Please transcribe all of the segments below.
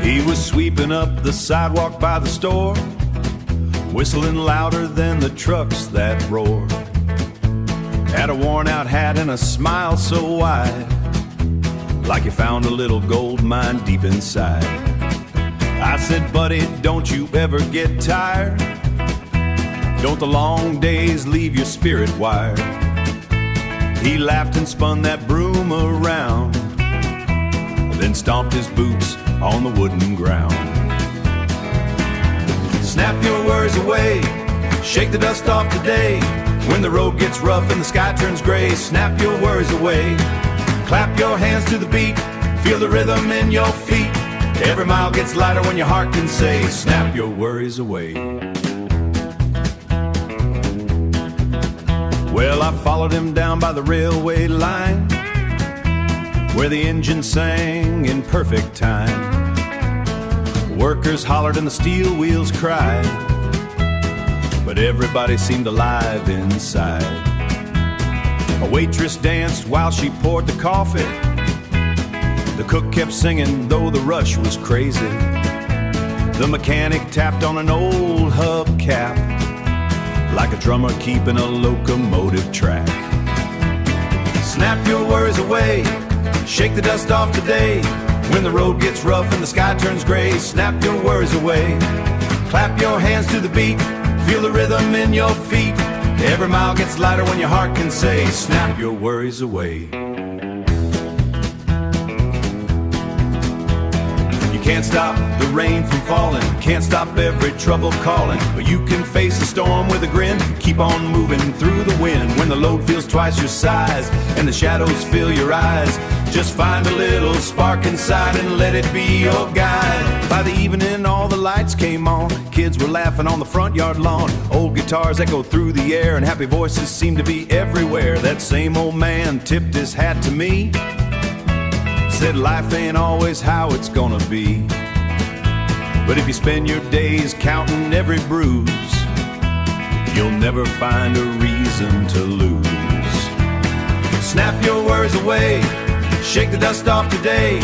He was sweeping up the sidewalk by the store, whistling louder than the trucks that roared. Had a worn-out hat and a smile so wide, like he found a little gold mine deep inside. I said, buddy, don't you ever get tired? Don't the long days leave your spirit wired? He laughed and spun that broom around, then stomped his boots on the wooden ground. Snap your worries away, shake the dust off today. When the road gets rough and the sky turns gray, snap your worries away. Clap your hands to the beat, feel the rhythm in your feet. Every mile gets lighter when your heart can say, snap your worries away. Well, I followed him down by the railway line, where the engine sang in perfect time. Workers hollered and the steel wheels cried, but everybody seemed alive inside. A waitress danced while she poured the coffee. The cook kept singing though the rush was crazy. The mechanic tapped on an old hubcap, like a drummer keeping a locomotive track. Snap your worries away, shake the dust off today. When the road gets rough and the sky turns gray, snap your worries away. Clap your hands to the beat, feel the rhythm in your feet. Every mile gets lighter when your heart can say, snap your worries away. You can't stop the rain from falling, can't stop every trouble calling, but you can face the storm with a grin, keep on moving through the wind. When the load feels twice your size and the shadows fill your eyes, just find a little spark inside and let it be your guide. By the evening all the lights came on, kids were laughing on the front yard lawn. Old guitars echoed through the air and happy voices seemed to be everywhere. That same old man tipped his hat to me, said life ain't always how it's gonna be, but if you spend your days counting every bruise, you'll never find a reason to lose. Snap your worries away, shake the dust off today.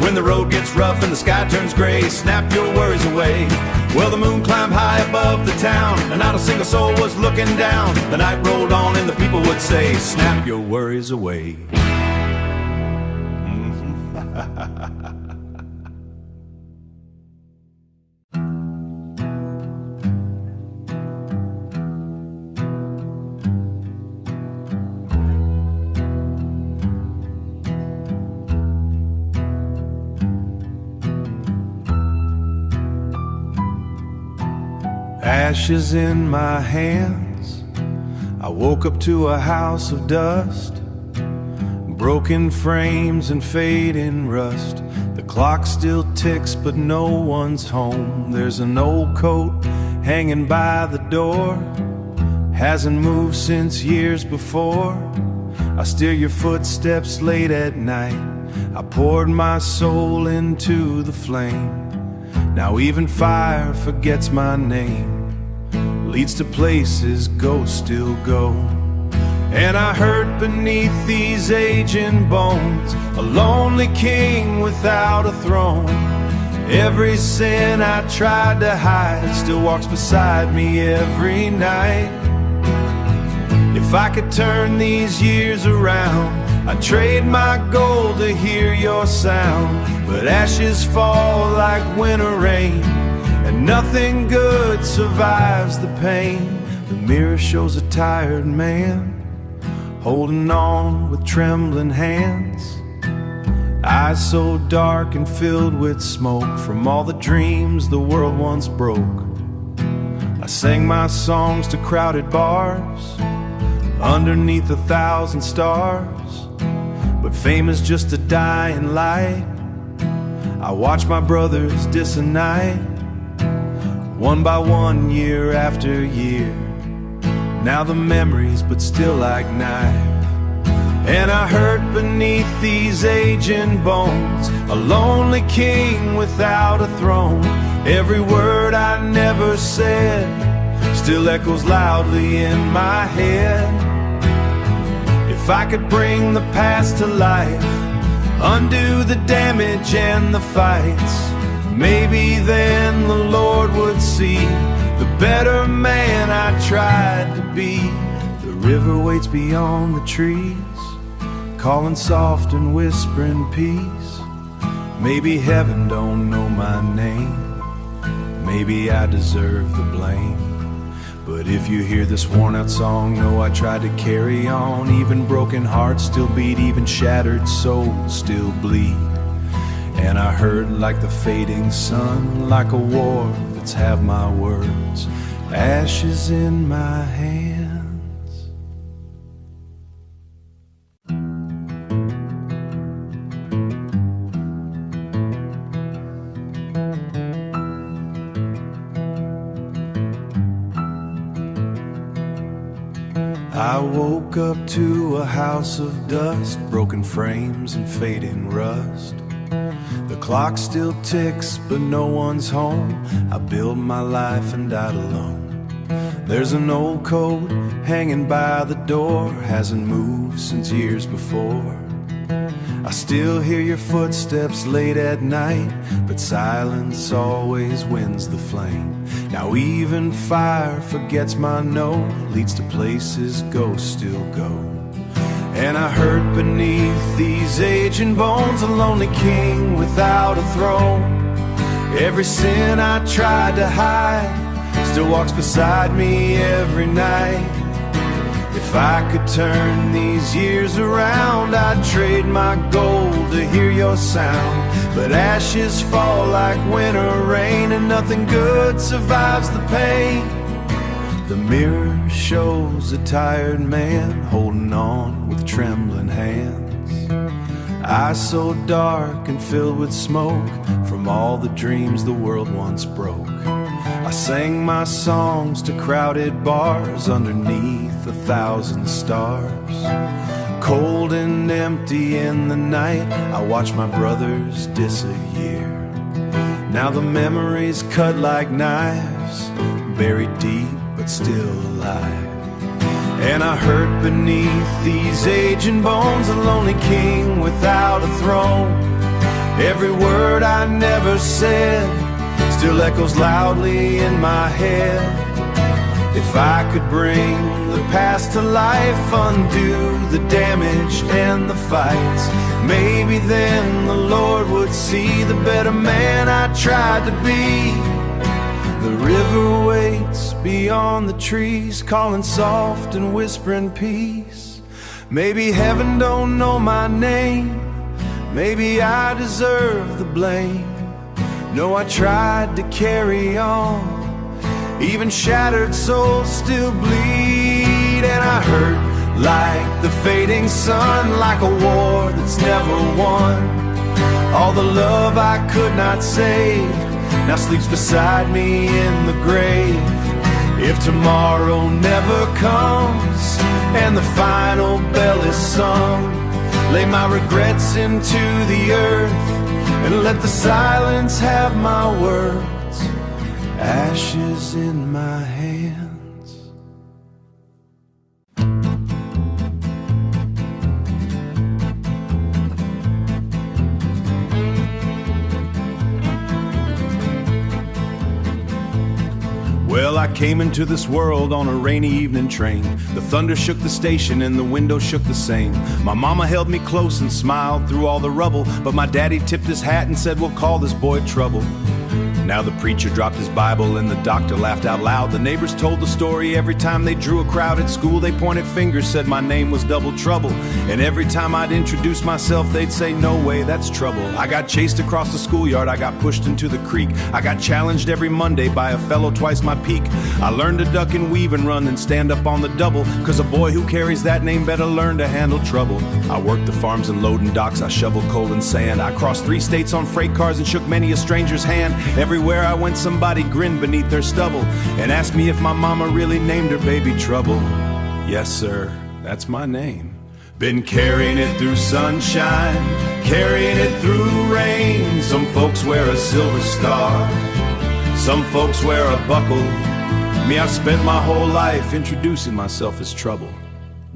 When the road gets rough and the sky turns gray, snap your worries away. Well, the moon climbed high above the town, and not a single soul was looking down. The night rolled on and the people would say, snap your worries away. Ashes in my hands, I woke up to a house of dust, broken frames and fading rust. The clock still ticks but no one's home. There's an old coat hanging by the door, hasn't moved since years before. I steer your footsteps late at night, I poured my soul into the flame. Now even fire forgets my name, leads to places ghosts still go. And I hurt beneath these aging bones, a lonely king without a throne. Every sin I tried to hide still walks beside me every night. If I could turn these years around, I'd trade my gold to hear your sound. But ashes fall like winter rain, and nothing good survives the pain. The mirror shows a tired man, holding on with trembling hands, eyes so dark and filled with smoke from all the dreams the world once broke. I sang my songs to crowded bars, underneath 1,000 stars, but fame is just a dying light. I watch my brothers disunite, one by one, year after year. Now the memories but still ignite. And I hurt beneath these aging bones, a lonely king without a throne. Every word I never said still echoes loudly in my head. If I could bring the past to life, undo the damage and the fights, Maybe then the Lord would see the better man I tried to be. The river waits beyond the trees, calling soft and whispering peace. Maybe heaven don't know my name, maybe I deserve the blame. But if you hear this worn out song, know I tried to carry on. Even broken hearts still beat, even shattered souls still bleed. And I heard like the fading sun, like a war that's have my words, ashes in my hands. I woke up to a house of dust, broken frames and fading rust. The clock still ticks, but no one's home. I built my life and died alone. There's an old coat hanging by the door, hasn't moved since years before. I still hear your footsteps late at night, but silence always wins the flame. Now even fire forgets my note, leads to places ghosts still go. And I heard beneath these aging bones a lonely king without a throne. Every sin I tried to hide still walks beside me every night. If I could turn these years around, I'd trade my gold to hear your sound. But ashes fall like winter rain, and nothing good survives the pain. The mirror shows a tired man holding on with trembling hands. Eyes so dark and filled with smoke from all the dreams the world once broke. I sang my songs to crowded bars underneath 1,000 stars. Cold and empty in the night, I watched my brothers disappear. Now the memories cut like knives, buried deep but still alive. And I heard beneath these aging bones a lonely king without a throne. Every word I never said still echoes loudly in my head. If I could bring the past to life, undo the damage and the fights, maybe then the Lord would see the better man I tried to be. The river waits beyond the trees, calling soft and whispering peace. Maybe heaven don't know my name, maybe I deserve the blame. No, I tried to carry on, even shattered souls still bleed. And I hurt like the fading sun, like a war that's never won. All the love I could not save now sleeps beside me in the grave. If tomorrow never comes and the final bell is sung, lay my regrets into the earth and let the silence have my words, ashes in my hands. Well, I came into this world on a rainy evening train. The thunder shook the station and the window shook the same. My mama held me close and smiled through all the rubble, but my daddy tipped his hat and said, "We'll call this boy Trouble." Now the preacher dropped his Bible and the doctor laughed out loud. The neighbors told the story every time they drew a crowd. At school they pointed fingers, said my name was Double Trouble. And every time I'd introduce myself they'd say, "No way, that's trouble." I got chased across the schoolyard, I got pushed into the creek. I got challenged every Monday by a fellow twice my peak. I learned to duck and weave and run and stand up on the double, 'cause a boy who carries that name better learn to handle trouble. I worked the farms and loading docks, I shoveled coal and sand. I crossed 3 states on freight cars and shook many a stranger's hand. Everywhere I went somebody grinned beneath their stubble and asked me if my mama really named her baby Trouble. Yes sir, that's my name. Been carrying it through sunshine, carrying it through rain. Some folks wear a silver star, some folks wear a buckle. Me, I've spent my whole life introducing myself as Trouble.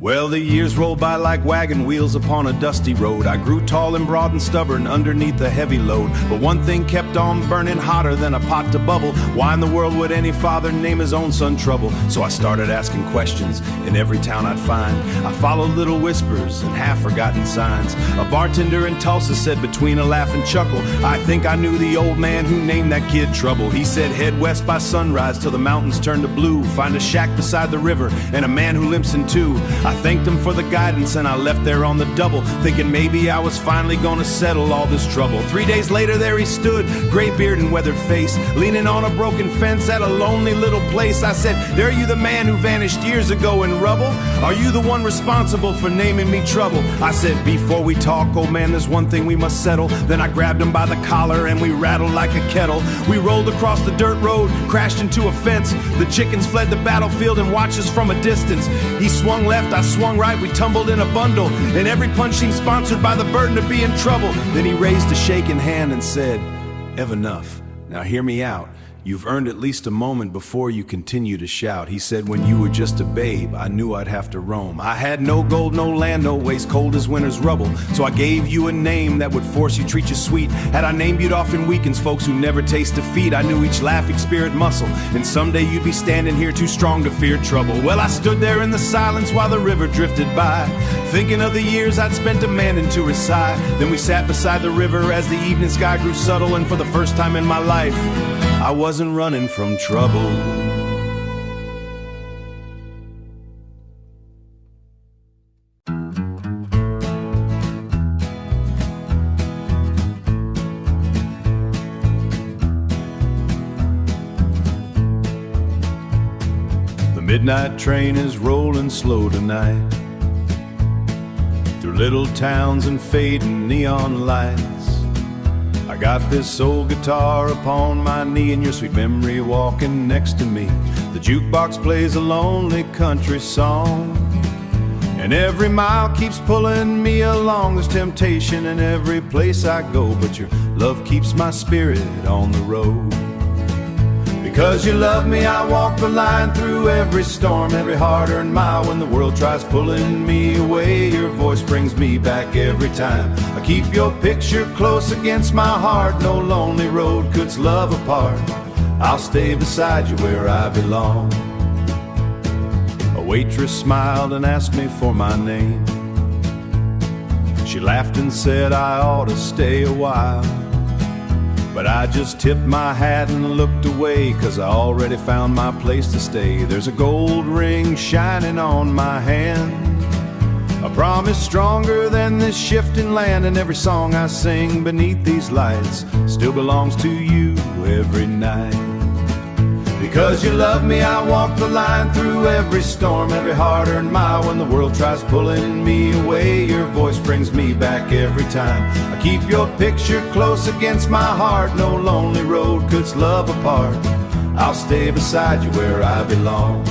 Well, the years rolled by like wagon wheels upon a dusty road. I grew tall and broad and stubborn underneath the heavy load. But one thing kept on burning hotter than a pot to bubble. Why in the world would any father name his own son Trouble? So I started asking questions in every town I'd find. I followed little whispers and half-forgotten signs. A bartender in Tulsa said between a laugh and chuckle, I think I knew the old man who named that kid Trouble. He said head west by sunrise till the mountains turn to blue. Find a shack beside the river and a man who limps in two. I thanked him for the guidance and I left there on the double, thinking maybe I was finally gonna settle all this trouble. 3 days later there he stood, gray beard and weathered face, leaning on a broken fence at a lonely little place. I said, "Are you the man who vanished years ago in rubble? Are you the one responsible for naming me Trouble?" I said, "Before we talk, old man, there's one thing we must settle." Then I grabbed him by the collar and we rattled like a kettle. We rolled across the dirt road, crashed into a fence. The chickens fled the battlefield and watched us from a distance. He swung left, I swung right, we tumbled in a bundle, and every punch seemed sponsored by the burden of being trouble. Then he raised a shaking hand and said, "Ev enough. Now hear me out. You've earned at least a moment before you continue to shout." He said, "When you were just a babe, I knew I'd have to roam. I had no gold, no land, no waste, cold as winter's rubble. So I gave you a name that would force you, treat you sweet. Had I named you'd often weakens folks who never taste defeat. I knew each laugh, each spirit muscle, and someday you'd be standing here too strong to fear trouble." Well, I stood there in the silence while the river drifted by, thinking of the years I'd spent demanding to her side. Then we sat beside the river as the evening sky grew subtle, and for the first time in my life, I wasn't running from trouble. The midnight train is rolling slow tonight, through little towns and fading neon lights. I got this old guitar upon my knee, and your sweet memory walking next to me. The jukebox plays a lonely country song, and every mile keeps pulling me along. There's temptation in every place I go, but your love keeps my spirit on the road. Because you love me, I walk the line through every storm, every hard-earned mile. When the world tries pulling me away, your voice brings me back every time. I keep your picture close against my heart. No lonely road cuts love apart. I'll stay beside you where I belong. A waitress smiled and asked me for my name. She laughed and said I ought to stay a while, but I just tipped my hat and looked away, 'cause I already found my place to stay. There's a gold ring shining on my hand, a promise stronger than this shifting land. And every song I sing beneath these lights still belongs to you every night. Because you love me, I walk the line through every storm, every hard-earned mile. When the world tries pulling me away, your voice brings me back every time. I keep your picture close against my heart. No lonely road cuts love apart. I'll stay beside you where I belong.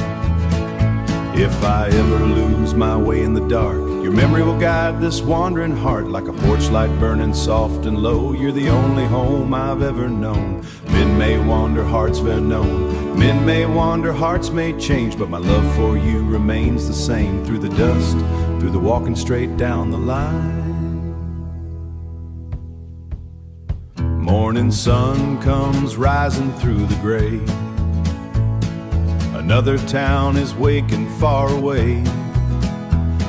If I ever lose my way in the dark, your memory will guide this wandering heart like a porch light burning soft and low. You're the only home I've ever known. Men may wander, hearts fair known. Men may wander, hearts may change, but my love for you remains the same. Through the dust, through the walking straight down the line. Morning sun comes rising through the gray. Another town is waking far away,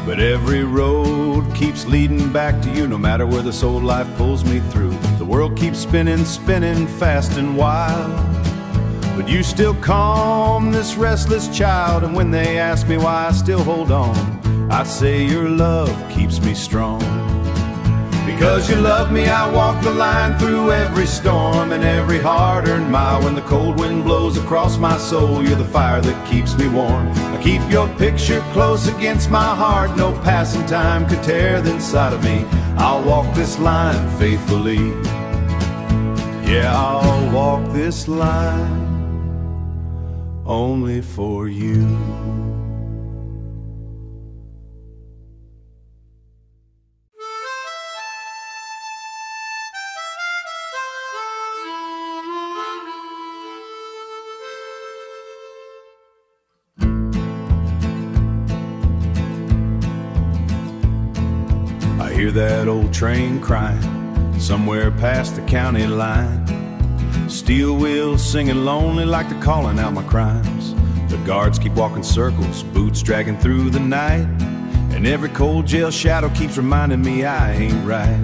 but every road keeps leading back to you. No matter where this old life pulls me through, the world keeps spinning, spinning fast and wild, but you still calm this restless child. And when they ask me why I still hold on, I say your love keeps me strong. Because you love me, I walk the line through every storm and every hard-earned mile. When the cold wind blows across my soul, you're the fire that keeps me warm. I keep your picture close against my heart. No passing time could tear the inside of me. I'll walk this line faithfully. Yeah, I'll walk this line only for you. hear that old train crying somewhere past the county line. Steel wheels singing lonely like they're calling out my crimes. The guards keep walking circles, boots dragging through the night, and every cold jail shadow keeps reminding me I ain't right.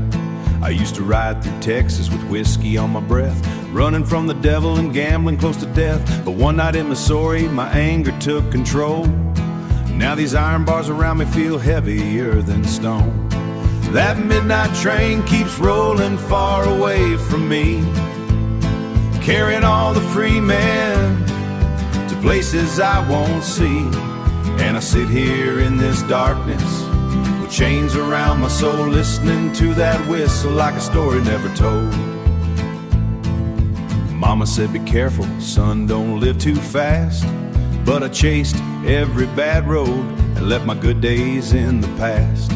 I used to ride through Texas with whiskey on my breath, running from the devil and gambling close to death. But one night in Missouri, my anger took control. Now these iron bars around me feel heavier than stone. That midnight train keeps rolling far away from me, carrying all the free men to places I won't see. And I sit here in this darkness with chains around my soul, listening to that whistle like a story never told. Mama said, be careful, son, don't live too fast. But I chased every bad road and left my good days in the past.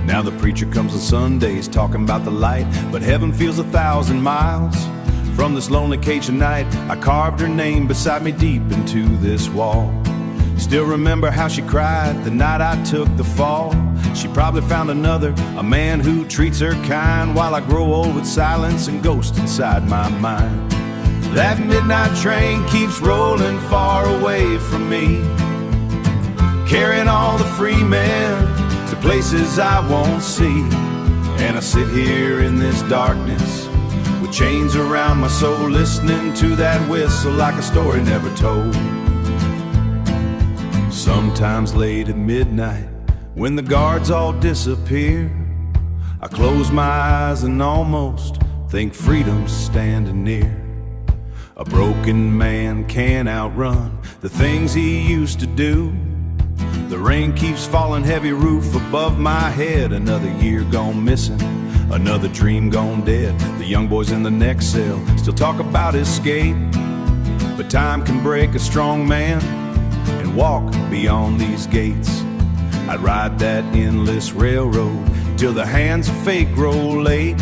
Now the preacher comes on Sundays talking about the light, but heaven feels 1,000 miles from this lonely cage tonight. I carved her name beside me deep into this wall. Still remember how she cried the night I took the fall. She probably found another, a man who treats her kind, while I grow old with silence and ghosts inside my mind. That midnight train keeps rolling far away from me, carrying all the free men to places I won't see. And I sit here in this darkness with chains around my soul, listening to that whistle like a story never told. Sometimes late at midnight, when the guards all disappear, I close my eyes and almost think freedom's standing near. A broken man can't outrun the things he used to do. The rain keeps falling, heavy roof above my head. Another year gone missing, another dream gone dead. The young boys in the next cell still talk about escape, but time can break a strong man and walk beyond these gates. I'd ride that endless railroad till the hands of fate grow late,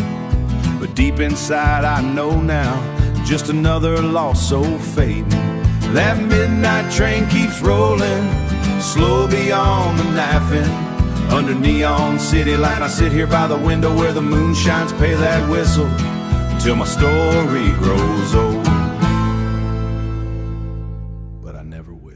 but deep inside I know now, just another lost soul fading. That midnight train keeps rolling, slow beyond the knifing. Under neon city light, I sit here by the window where the moon shines, pay that whistle till my story grows old. But I never will.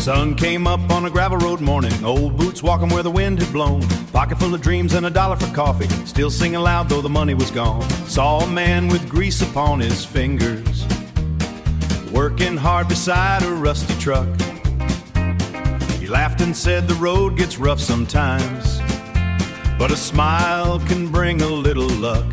Sun came up on a gravel road morning, old boots walking where the wind had blown. Pocket full of dreams and $1 for coffee, still singing loud though the money was gone. Saw a man with grease upon his fingers, working hard beside a rusty truck. He laughed and said the road gets rough sometimes, but a smile can bring a little luck.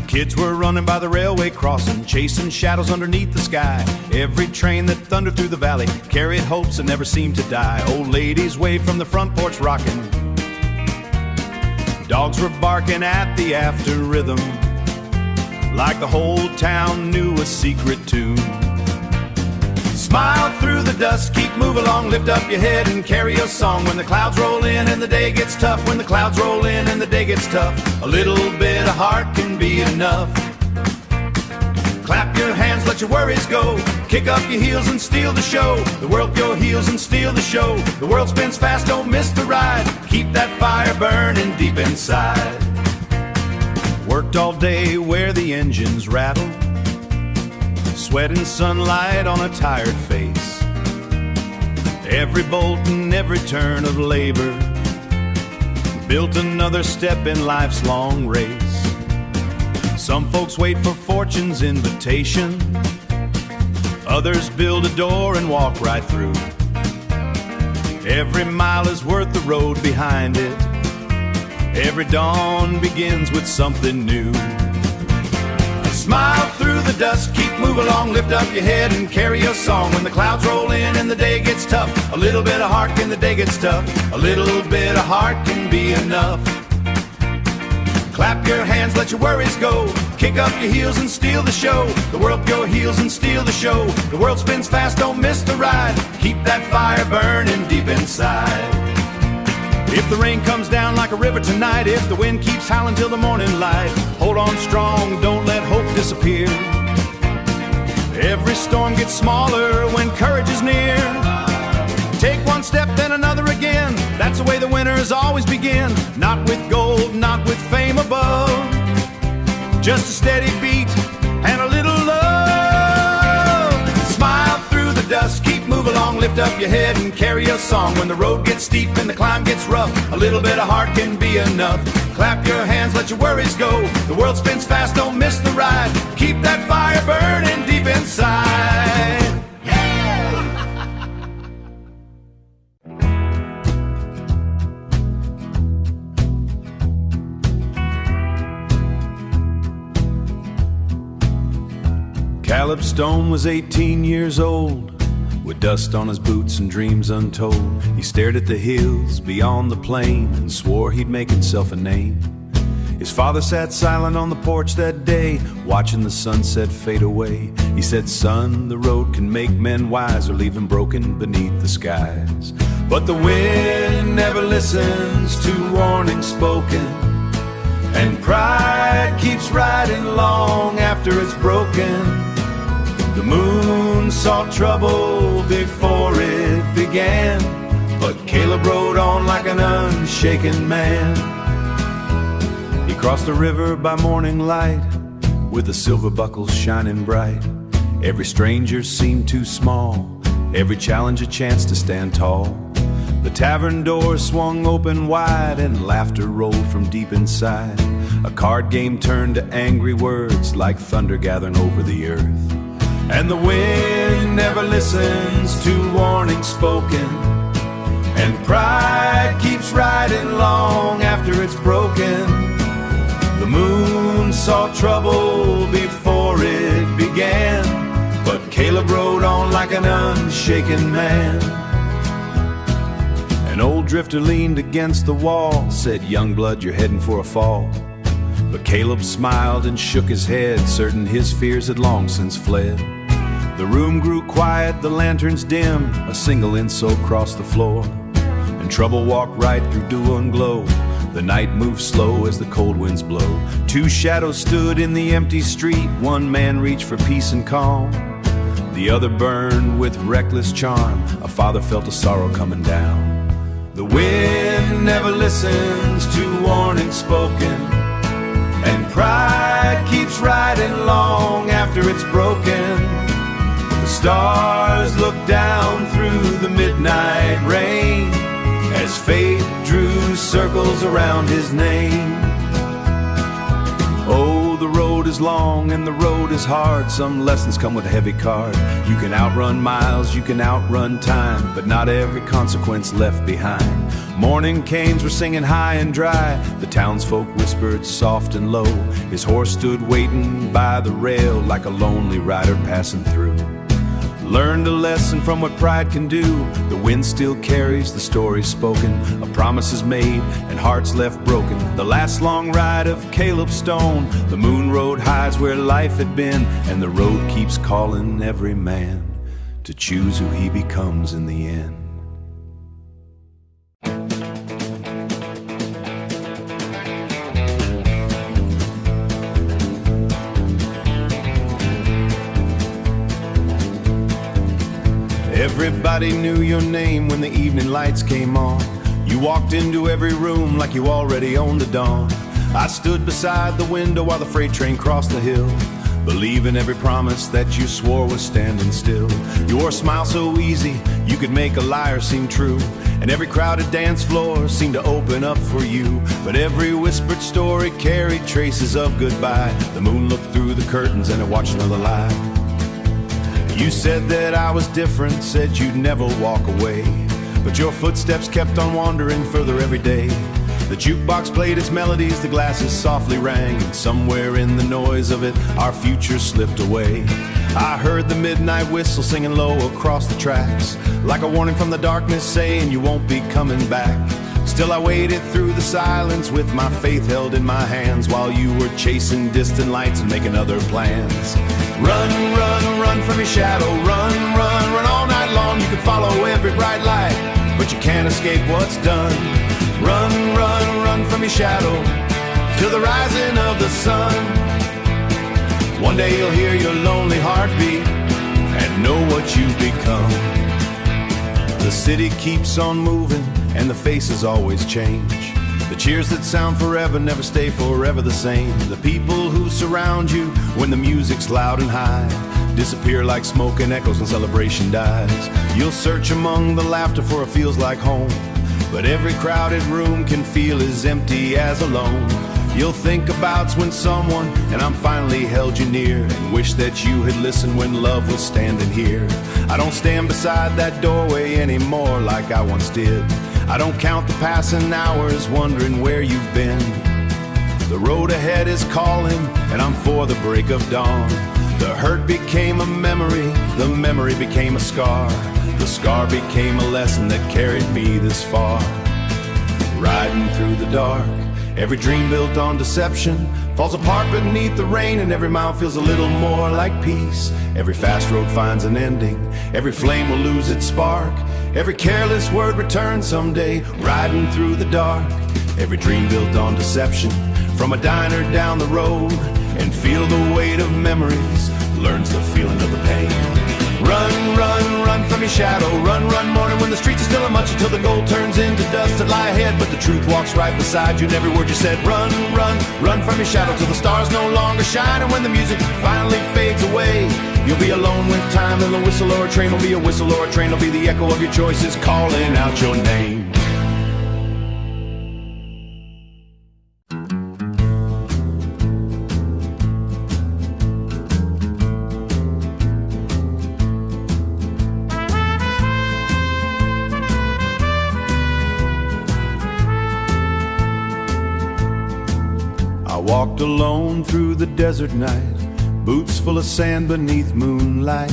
Kids were running by the railway crossing, chasing shadows underneath the sky. Every train that thundered through the valley carried hopes that never seemed to die. Old ladies waved from the front porch rocking, dogs were barking at the after rhythm, like the whole town knew a secret tune. Smile through the dust, keep moving along, lift up your head and carry a song. When the clouds roll in and the day gets tough, when the clouds roll in and the day gets tough, a little bit of heart can be enough. Clap your hands, let your worries go, kick up your heels and steal the show. The world go heels and steal the show. The world spins fast, don't miss the ride. Keep that fire burning deep inside. Worked all day where the engines rattle, sweat and sunlight on a tired face. Every bolt and every turn of labor built another step in life's long race. Some folks wait for fortune's invitation, others build a door and walk right through. Every mile is worth the road behind it. Every dawn begins with something new. Smile through the dust, keep moving along, lift up your head and carry a song. When the clouds roll in and the day gets tough, a little bit of heart when the day gets tough, a little bit of heart can be enough. Clap your hands, let your worries go, kick up your heels and steal the show. The world go heels and steal the show. The world spins fast, don't miss the ride. Keep that fire burning deep inside. If the rain comes down like a river tonight, if the wind keeps howling till the morning light, hold on strong, don't let hope disappear. Every storm gets smaller when courage is near. Take one step, then another again. That's the way the winners always begin. Not with gold, not with fame above, just a steady beat and a little love. Smile through the dust, keep moving along, lift up your head and carry a song. When the road gets steep and the climb gets rough, a little bit of heart can be enough. Clap your hands, let your worries go. The world spins fast, don't miss the ride. Keep that fire burning deep inside. Caleb Stone was 18 years old, with dust on his boots and dreams untold. He stared at the hills beyond the plain and swore he'd make himself a name. His father sat silent on the porch that day, watching the sunset fade away. He said, "Son, the road can make men wise or leave them broken beneath the skies. But the wind never listens to warnings spoken, and pride keeps riding long after it's broken. The moon saw trouble before it began, but Caleb rode on like an unshaken man. He crossed the river by morning light, with the silver buckles shining bright. Every stranger seemed too small, every challenge a chance to stand tall. The tavern doors swung open wide, and laughter rolled from deep inside. A card game turned to angry words, like thunder gathering over the earth. And the wind never listens to warnings spoken, and pride keeps riding long after it's broken. The moon saw trouble before it began, but Caleb rode on like an unshaken man. An old drifter leaned against the wall, said, "Young blood, you're heading for a fall." But Caleb smiled and shook his head, certain his fears had long since fled. The room grew quiet, the lanterns dim, a single insult crossed the floor, and trouble walked right through dew and glow. The night moved slow as the cold winds blow. Two shadows stood in the empty street, one man reached for peace and calm, the other burned with reckless charm. A father felt a sorrow coming down. The wind never listens to warnings spoken, and pride keeps riding long after it's broken. The stars looked down through the midnight rain as fate drew circles around his name. Oh, the road is long and the road is hard. Some lessons come with a heavy card. You can outrun miles, you can outrun time, but not every consequence left behind. Morning canes were singing high and dry. The townsfolk whispered soft and low. His horse stood waiting by the rail like a lonely rider passing through. Learned a lesson from what pride can do. The wind still carries the story spoken, a promise is made and hearts left broken. The last long ride of Caleb Stone, the moon road hides where life had been, and the road keeps calling every man to choose who he becomes in the end. Everybody knew your name when the evening lights came on. You walked into every room like you already owned the dawn. I stood beside the window while the freight train crossed the hill, believing every promise that you swore was standing still. Your smile so easy, you could make a liar seem true, and every crowded dance floor seemed to open up for you. But every whispered story carried traces of goodbye. The moon looked through the curtains and it watched another lie. You said that I was different, said you'd never walk away, but your footsteps kept on wandering further every day. The jukebox played its melodies, the glasses softly rang, and somewhere in the noise of it, our future slipped away. I heard the midnight whistle singing low across the tracks, like a warning from the darkness saying you won't be coming back. Still I waited through the silence with my faith held in my hands, while you were chasing distant lights and making other plans. Run, run, run from your shadow, run, run, run all night long. You can follow every bright light, but you can't escape what's done. Run, run, run from your shadow till the rising of the sun. One day you'll hear your lonely heartbeat and know what you've become. The city keeps on moving and the faces always change. The cheers that sound forever never stay forever the same. The people who surround you when the music's loud and high disappear like smoke and echoes and celebration dies. You'll search among the laughter for it feels like home, but every crowded room can feel as empty as alone. You'll think about when someone and I'm finally held you near, and wish that you had listened when love was standing here. I don't stand beside that doorway anymore like I once did. I don't count the passing hours wondering where you've been. The road ahead is calling and I'm for the break of dawn. The hurt became a memory, the memory became a scar. The scar became a lesson that carried me this far. Riding through the dark, every dream built on deception falls apart beneath the rain, and every mile feels a little more like peace. Every fast road finds an ending, every flame will lose its spark. Every careless word returns someday, riding through the dark. Every dream built on deception, from a diner down the road, and feel the weight of memories, learns the feeling of the pain. Run, run, run from your shadow. Run, run, morning when the streets are still a much, until the gold turns into dust that lie ahead, but the truth walks right beside you in every word you said. Run, run, run from your shadow till the stars no longer shine, and when the music finally fades away, you'll be alone with time, and the whistle or a train will be a whistle, or a train will be the echo of your choices calling out your name. I walked alone through the desert night, boots full of sand beneath moonlight,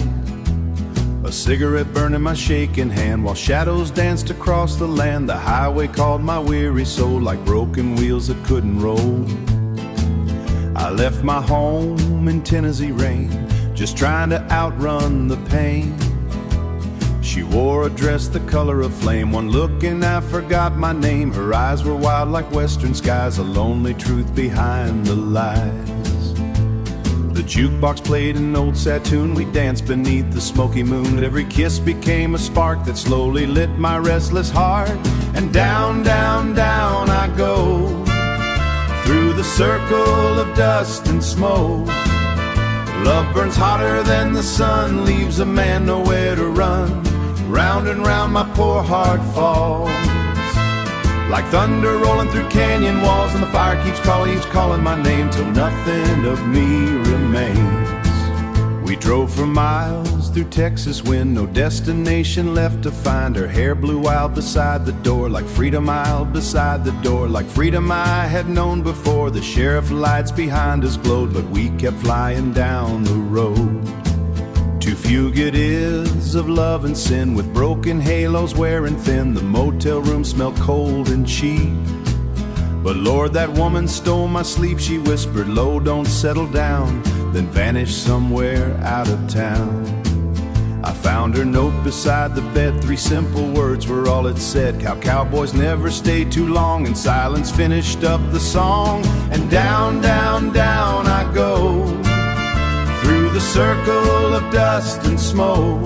a cigarette burning my shaking hand, while shadows danced across the land. The highway called my weary soul like broken wheels that couldn't roll. I left my home in Tennessee rain, just trying to outrun the pain. She wore a dress the color of flame, one look and I forgot my name. Her eyes were wild like western skies, a lonely truth behind the lies. The jukebox played an old sad tune, we danced beneath the smoky moon. Every kiss became a spark that slowly lit my restless heart. And down, down, down I go, through the circle of dust and smoke. Love burns hotter than the sun, leaves a man nowhere to run. Round and round my poor heart falls, like thunder rolling through canyon walls, and the fire keeps calling my name, till nothing of me remains. We drove for miles through Texas wind, no destination left to find. Her hair blew wild beside the door, like freedom I'd beside the door, like freedom I had known before. The sheriff lights behind us glowed, but we kept flying down the road. Two fugitives of love and sin, with broken halos wearing thin. The motel room smelled cold and cheap, but Lord, that woman stole my sleep. She whispered low, don't settle down, then vanished somewhere out of town. I found her note beside the bed, 3 simple words were all it said. How cowboys never stay too long, and silence finished up the song. And down, down, down I go, through the circle of dust and smoke.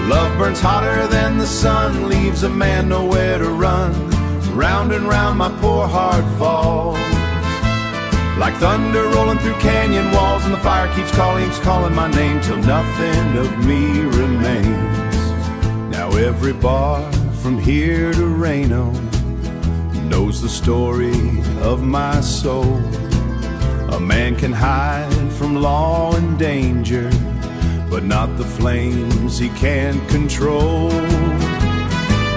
Love burns hotter than the sun, leaves a man nowhere to run. Round and round my poor heart falls, like thunder rolling through canyon walls, and the fire keeps calling my name, till nothing of me remains. Now every bar from here to Reno knows the story of my soul. A man can hide from law and danger, but not the flames he can't control.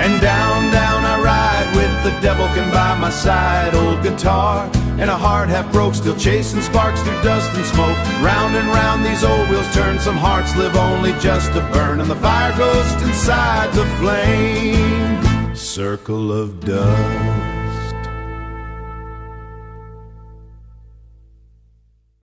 And down, down I ride, with the devil can by my side. Old guitar and a heart half broke, still chasing sparks through dust and smoke. Round and round these old wheels turn, some hearts live only just to burn, and the fire goes inside the flame. Circle of dust